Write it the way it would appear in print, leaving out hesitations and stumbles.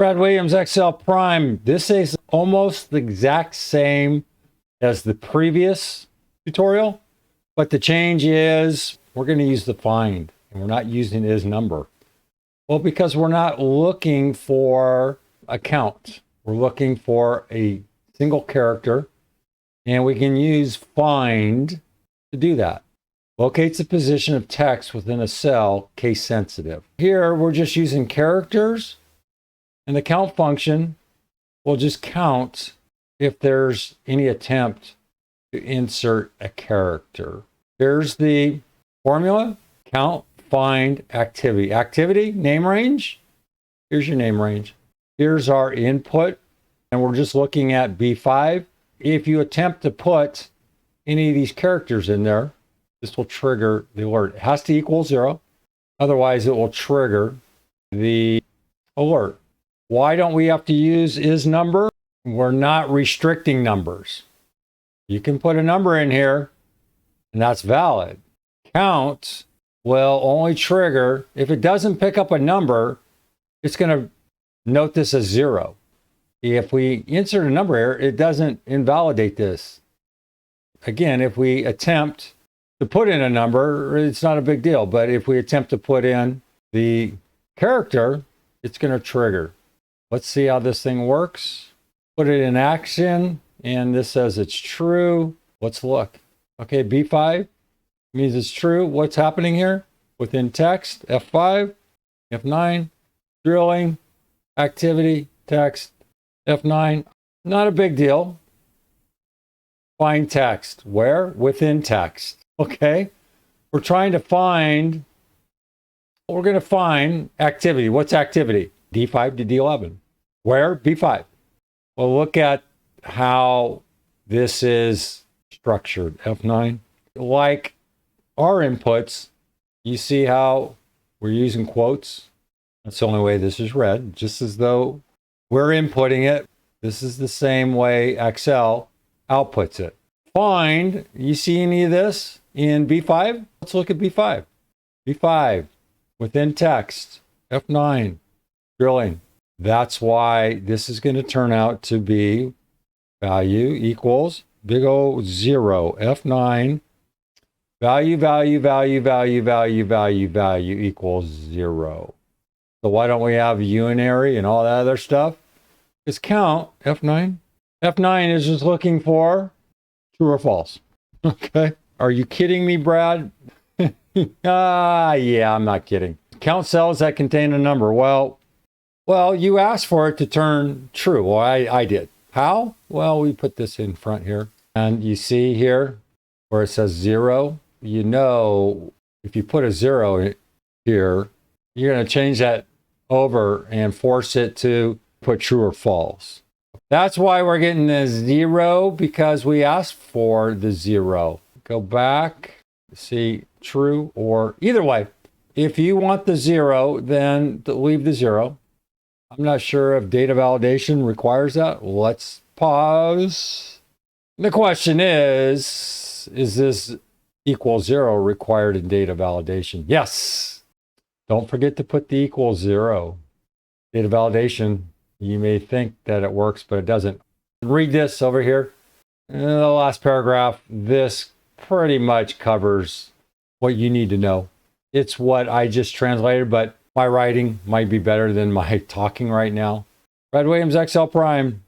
Brad Williams, XL Prime. This is almost the exact same as the previous tutorial, but the change is we're going to use the find, and we're not using is number. Well, because we're not looking for a count. We're looking for a single character, and we can use find to do that. Locates the position of text within a cell, case sensitive. Here, we're just using characters, and the count function will just count if there's any attempt to insert a character. Here's the formula: count, find, activity. Activity, name range. Here's your name range. Here's our input, and we're just looking at B5. If you attempt to put any of these characters in there, this will trigger the alert. It has to equal 0. Otherwise, it will trigger the alert. Why don't we have to use is number? We're not restricting numbers. You can put a number in here, and that's valid. Count will only trigger if it doesn't pick up a number. It's going to note this as 0. If we insert a number here, it doesn't invalidate this. Again, if we attempt to put in a number, it's not a big deal. But if we attempt to put in the character, it's going to trigger. Let's see how this thing works. Put it in action, and this says it's true. Let's look. Okay, B5 means it's true. What's happening here? Within text, F5, F9, drilling, activity, text, F9. Not a big deal. Find text. Where? Within text. Okay. We're trying to find, we're going to find activity. What's activity? D5 to D11. Where? B5. Well, look at how this is structured. F9. Like our inputs, you see how we're using quotes. That's the only way this is read, just as though we're inputting it. This is the same way Excel outputs it. Find, you see any of this in B5? Let's look at B5. B5, within text, F9, drilling. That's why this is going to turn out to be value equals big O 0, F9, value, value, value, value, value, value, value equals 0. So why don't we have unary and all that other stuff? It's count, F9. F9 is just looking for true or false. Okay. Are you kidding me, Brad? Yeah, I'm not kidding. Count cells that contain a number. Well, you asked for it to turn true. Well, I did. How? Well, we put this in front here. And you see here where it says 0. You know, if you put a 0 here, you're going to change that over and force it to put true or false. That's why we're getting the 0, because we asked for the 0. Go back, see true or either way. If you want the 0, then leave the 0. I'm not sure if data validation requires that. Let's pause. The question is this equal 0 required in data validation? Yes. Don't forget to put the equal 0. Data validation, you may think that it works, but it doesn't. Read this over here. In the last paragraph, this pretty much covers what you need to know. It's what I just translated, but my writing might be better than my talking right now. Brad Williams, XL Prime.